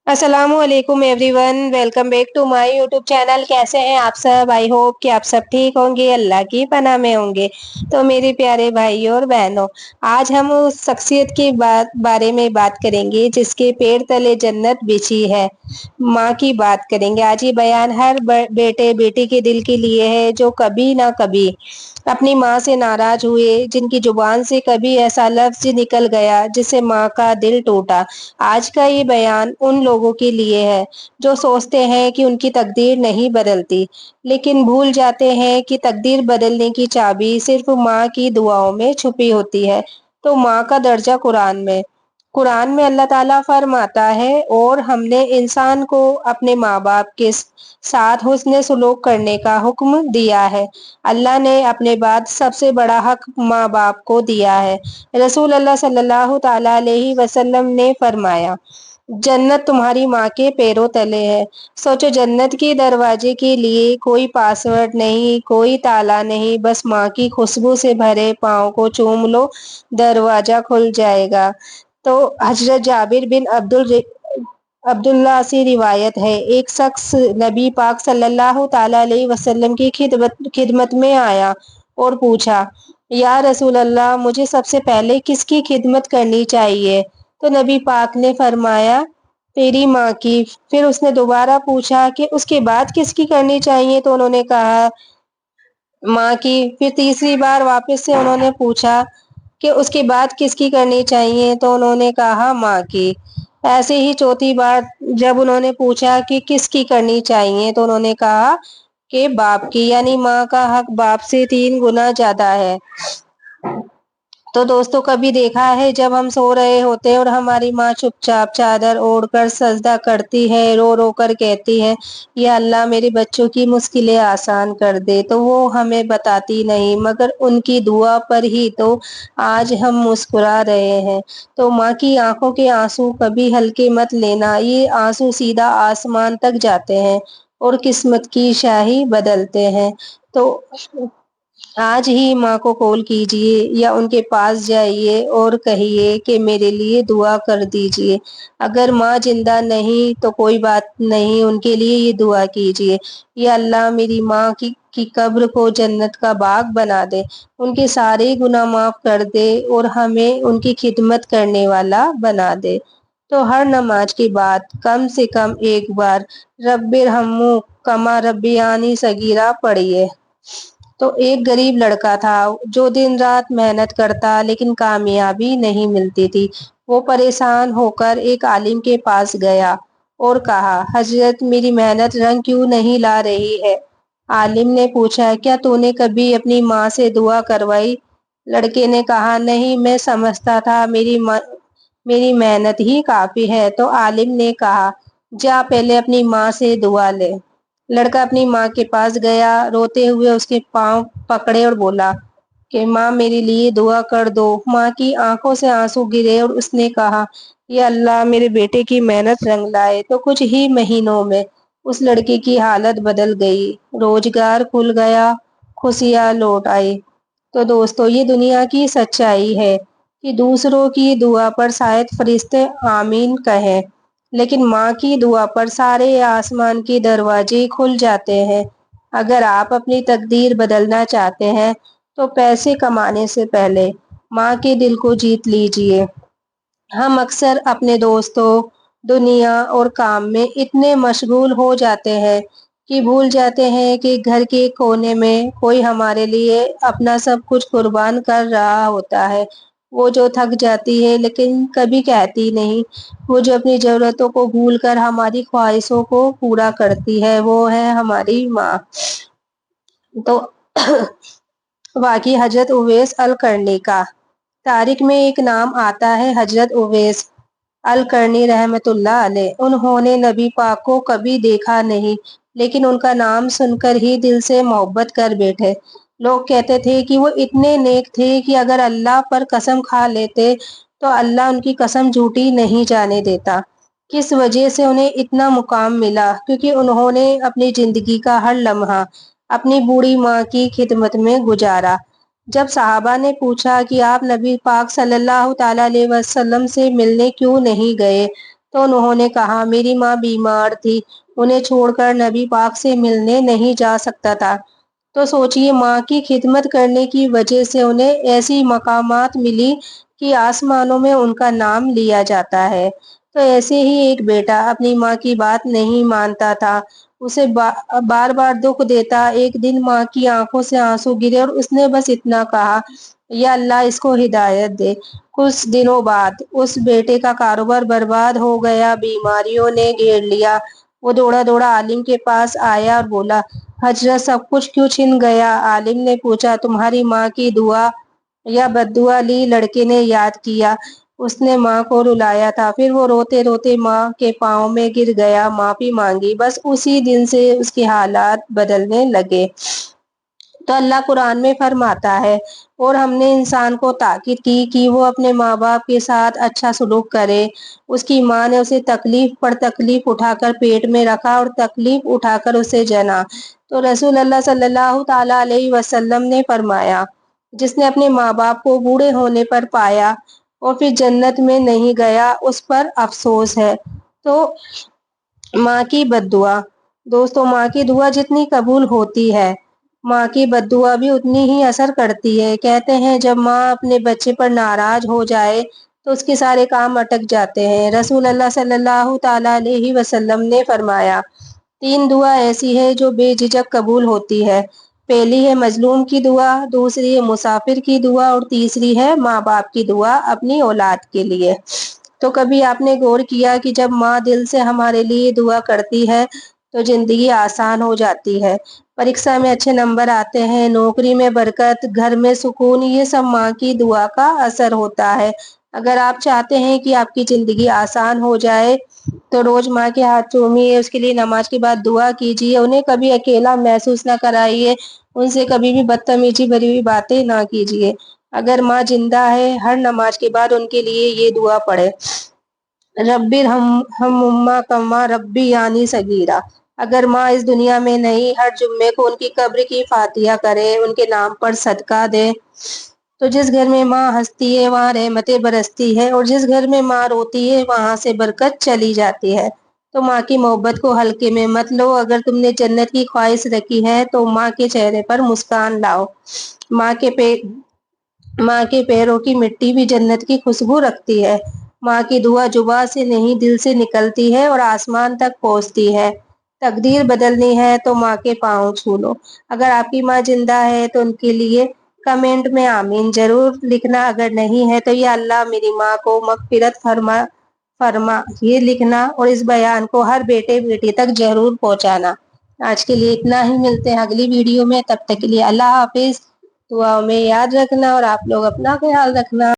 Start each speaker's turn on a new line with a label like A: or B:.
A: अस्सलाम वालेकुम everyone, welcome back to my YouTube channel. कैसे हैं आप सब? आई होप कि आप सब ठीक होंगे, अल्लाह की पनाह में होंगे। तो मेरे प्यारे भाइयों और बहनों, आज हम उस शख्सियत की बारे में बात करेंगे जिसके पैर तले जन्नत बिछी है। माँ की बात करेंगे। आज ये बयान हर बेटे बेटी के दिल के लिए है जो कभी ना कभी अपनी माँ से नाराज हुए, जिनकी जुबान से कभी ऐसा लफ्ज निकल गया जिससे माँ का दिल टूटा। आज का ये बयान उन लोगों के लिए है जो सोचते हैं कि उनकी तकदीर नहीं बदलती, लेकिन भूल जाते हैं कि तकदीर बदलने की चाबी सिर्फ माँ की दुआओं में छुपी होती है। तो माँ का दर्जा कुरान में अल्लाह ताला फरमाता है, और हमने इंसान को अपने माँ बाप के साथ हुस्न सुलूक करने का हुक्म दिया है। अल्लाह ने अपने बाद सबसे बड़ा हक माँ बाप को दिया है। रसूल अल्लाह सल्लल्लाहु ताला अलैहि वसल्लम ने फरमाया, जन्नत तुम्हारी माँ के पैरों तले है। सोचो, जन्नत के दरवाजे के लिए कोई पासवर्ड नहीं, कोई ताला नहीं, बस माँ की खुशबू से भरे पाँव को चूम लो, दरवाजा खुल जाएगा। तो हजरत जाबिर बिन अब्दुल्ला से रिवायत है, एक शख्स नबी पाक सल्लल्लाहु ताला अलैहि वसल्लम की खिदमत में आया और पूछा, या रसूल अल्लाह, मुझे सबसे पहले किसकी खिदमत करनी चाहिए? तो नबी पाक ने फरमाया, तेरी माँ की। फिर उसने दोबारा पूछा कि उसके बाद किसकी करनी चाहिए? तो उन्होंने कहा, माँ की। फिर तीसरी बार वापस से उन्होंने पूछा कि उसके बाद किसकी करनी चाहिए? तो उन्होंने कहा, माँ की। ऐसे ही चौथी बार जब उन्होंने पूछा कि किसकी करनी चाहिए, तो उन्होंने कहा कि बाप की, यानी माँ का हक बाप से 3 गुना ज्यादा है। तो दोस्तों, कभी देखा है जब हम सो रहे होते हैं और हमारी माँ चुपचाप चादर ओढ़कर सजदा करती है, रो रो कर कहती है, या अल्लाह मेरे बच्चों की मुश्किलें आसान कर दे, तो वो हमें बताती नहीं, मगर उनकी दुआ पर ही तो आज हम मुस्कुरा रहे हैं। तो माँ की आंखों के आंसू कभी हल्के मत लेना, ये आंसू सीधा आसमान तक जाते हैं और किस्मत की शाही बदलते हैं। तो आज ही माँ को कॉल कीजिए या उनके पास जाइए और कहिए कि मेरे लिए दुआ कर दीजिए। अगर माँ जिंदा नहीं तो कोई बात नहीं, उनके लिए ये दुआ कीजिए, या अल्लाह मेरी माँ की कब्र को जन्नत का बाग बना दे, उनके सारे गुनाह माफ कर दे और हमें उनकी खिदमत करने वाला बना दे। तो हर नमाज के बाद कम से कम एक बार रब्बिरहम्मु कमा रब्बियानी सगीरा पढ़िए। तो एक गरीब लड़का था जो दिन रात मेहनत करता, लेकिन कामयाबी नहीं मिलती थी। वो परेशान होकर एक आलिम के पास गया और कहा, हजरत मेरी मेहनत रंग क्यों नहीं ला रही है? आलिम ने पूछा, क्या तूने कभी अपनी माँ से दुआ करवाई? लड़के ने कहा, नहीं, मैं समझता था मेरी मेहनत ही काफी है। तो आलिम ने कहा, जा पहले अपनी माँ से दुआ ले। लड़का अपनी माँ के पास गया, रोते हुए उसके पांव पकड़े और बोला कि माँ मेरे लिए दुआ कर दो। माँ की आंखों से आंसू गिरे और उसने कहा, ये अल्लाह मेरे बेटे की मेहनत रंग लाए। तो कुछ ही महीनों में उस लड़के की हालत बदल गई, रोजगार खुल गया, खुशियां लौट आई। तो दोस्तों, ये दुनिया की सच्चाई है कि दूसरों की दुआ पर शायद फरिश्ते आमीन कहें, लेकिन माँ की दुआ पर सारे आसमान के दरवाजे खुल जाते हैं। अगर आप अपनी तकदीर बदलना चाहते हैं तो पैसे कमाने से पहले माँ के दिल को जीत लीजिए। हम अक्सर अपने दोस्तों, दुनिया और काम में इतने मशगूल हो जाते हैं कि भूल जाते हैं कि घर के कोने में कोई हमारे लिए अपना सब कुछ कुर्बान कर रहा होता है। वो जो थक जाती है लेकिन कभी कहती नहीं, वो जो अपनी जरूरतों को भूलकर हमारी ख्वाहिशों को पूरा करती है, वो है हमारी माँ। तो वाकई हजरत उवैस अल करनी का तारीख में एक नाम आता है, हजरत उवैस अल करनी रहमतुल्लाह अलैह। उन्होंने नबी पाक को कभी देखा नहीं, लेकिन उनका नाम सुनकर ही दिल से मोहब्बत कर बैठे। लोग कहते थे कि वो इतने नेक थे कि अगर अल्लाह पर कसम खा लेते तो अल्लाह उनकी कसम झूठी नहीं जाने देता। किस वजह से उन्हें इतना मुकाम मिला? क्योंकि उन्होंने अपनी जिंदगी का हर लम्हा अपनी बूढ़ी माँ की खिदमत में गुजारा। जब सहाबा ने पूछा कि आप नबी पाक सल्लल्लाहु ताला अलैहि वसल्लम से मिलने क्यों नहीं गए, تو انہوں نے کہا میری ماں بیمار تھی، انہیں چھوڑ کر نبی پاک سے ملنے نہیں جا سکتا تھا۔ تو سوچئے ماں کی خدمت کرنے کی وجہ سے انہیں ایسی مقامات ملی کہ آسمانوں میں ان کا نام لیا جاتا ہے۔ تو ایسے ہی ایک بیٹا اپنی ماں کی بات نہیں مانتا تھا، اسے بار بار دکھ دیتا۔ ایک دن ماں کی آنکھوں سے آنسو گرے اور اس نے بس اتنا کہا، یا اللہ اس کو ہدایت دے۔ کچھ دنوں بعد اس بیٹے کا کاروبار برباد ہو گیا، بیماریوں نے گھیر لیا۔ وہ دوڑا دوڑا عالم کے پاس آیا اور بولا، حضرت سب کچھ کیوں چھن گیا؟ عالم نے پوچھا، تمہاری ماں کی دعا یا بد دعا لی؟ لڑکے نے یاد کیا، اس نے ماں کو رلایا تھا، پھر وہ روتے روتے ماں کے پاؤں میں گر گیا، معافی مانگی، بس اسی دن سے اس کے حالات بدلنے لگے۔ تو اللہ قرآن میں فرماتا ہے، اور ہم نے انسان کو تاکید کی کہ وہ اپنے ماں باپ کے ساتھ اچھا سلوک کرے۔ اس کی ماں نے اسے تکلیف پر تکلیف اٹھا کر پیٹ میں رکھا اور تکلیف اٹھا کر اسے جنا۔ تو رسول اللہ صلی اللہ تعالی علیہ وسلم نے فرمایا، جس نے اپنے ماں باپ کو بوڑھے ہونے پر پایا اور پھر جنت میں نہیں گیا، اس پر افسوس ہے۔ تو ماں کی بد دعا، دوستو ماں کی دعا جتنی قبول ہوتی ہے، ماں کی بد دعا بھی اتنی ہی اثر کرتی ہے۔ کہتے ہیں جب ماں اپنے بچے پر ناراض ہو جائے تو اس کے سارے کام اٹک جاتے ہیں۔ رسول اللہ صلی اللہ تعالی علیہ وسلم نے فرمایا، 3 دعا ایسی ہے جو بے جھجک قبول ہوتی ہے۔ پہلی ہے مظلوم کی دعا، دوسری ہے مسافر کی دعا، اور تیسری ہے ماں باپ کی دعا اپنی اولاد کے لیے۔ تو کبھی آپ نے غور کیا کہ جب ماں دل سے ہمارے لیے دعا کرتی ہے تو زندگی آسان ہو جاتی ہے، پریکشا میں اچھے نمبر آتے ہیں، نوکری میں برکت، گھر میں سکون، یہ سب ماں کی دعا کا اثر ہوتا ہے۔ اگر آپ چاہتے ہیں کہ آپ کی زندگی آسان ہو جائے تو روز ماں کے ہاتھ چومیے، اس کے لیے نماز کے بعد دعا کیجیے، انہیں کبھی اکیلا محسوس نہ کرائیے، ان سے کبھی بھی بدتمیزی بھری ہوئی باتیں نہ کیجیے۔ اگر ماں زندہ ہے، ہر نماز کے بعد ان کے لیے یہ دعا پڑھے، ربی ارحمہما کما ربیانی صغیرا۔ اگر ماں اس دنیا میں نہیں، ہر جمعے کو ان کی قبر کی فاتحہ کرے، ان کے نام پر صدقہ دے۔ تو جس گھر میں ماں ہنستی ہے وہاں رحمتیں برستی ہے، اور جس گھر میں ماں روتی ہے وہاں سے برکت چلی جاتی ہے۔ تو ماں کی محبت کو ہلکے میں مت لو۔ اگر تم نے جنت کی خواہش رکھی ہے تو ماں کے چہرے پر مسکان لاؤ۔ ماں کے پیروں کی مٹی بھی جنت کی خوشبو رکھتی ہے۔ ماں کی دعا زبان سے نہیں دل سے نکلتی ہے اور آسمان تک پہنچتی ہے۔ تقدیر بدلنی ہے تو ماں کے پاؤں چھو لو۔ اگر آپ کی ماں زندہ ہے تو ان کے لیے کمنٹ میں آمین ضرور لکھنا، اگر نہیں ہے تو یا اللہ میری ماں کو مغفرت فرما یہ لکھنا، اور اس بیان کو ہر بیٹے بیٹی تک ضرور پہنچانا۔ آج کے لیے اتنا ہی، ملتے ہیں اگلی ویڈیو میں، تب تک کے لیے اللہ حافظ۔ دعاؤں میں یاد رکھنا اور آپ لوگ اپنا خیال رکھنا۔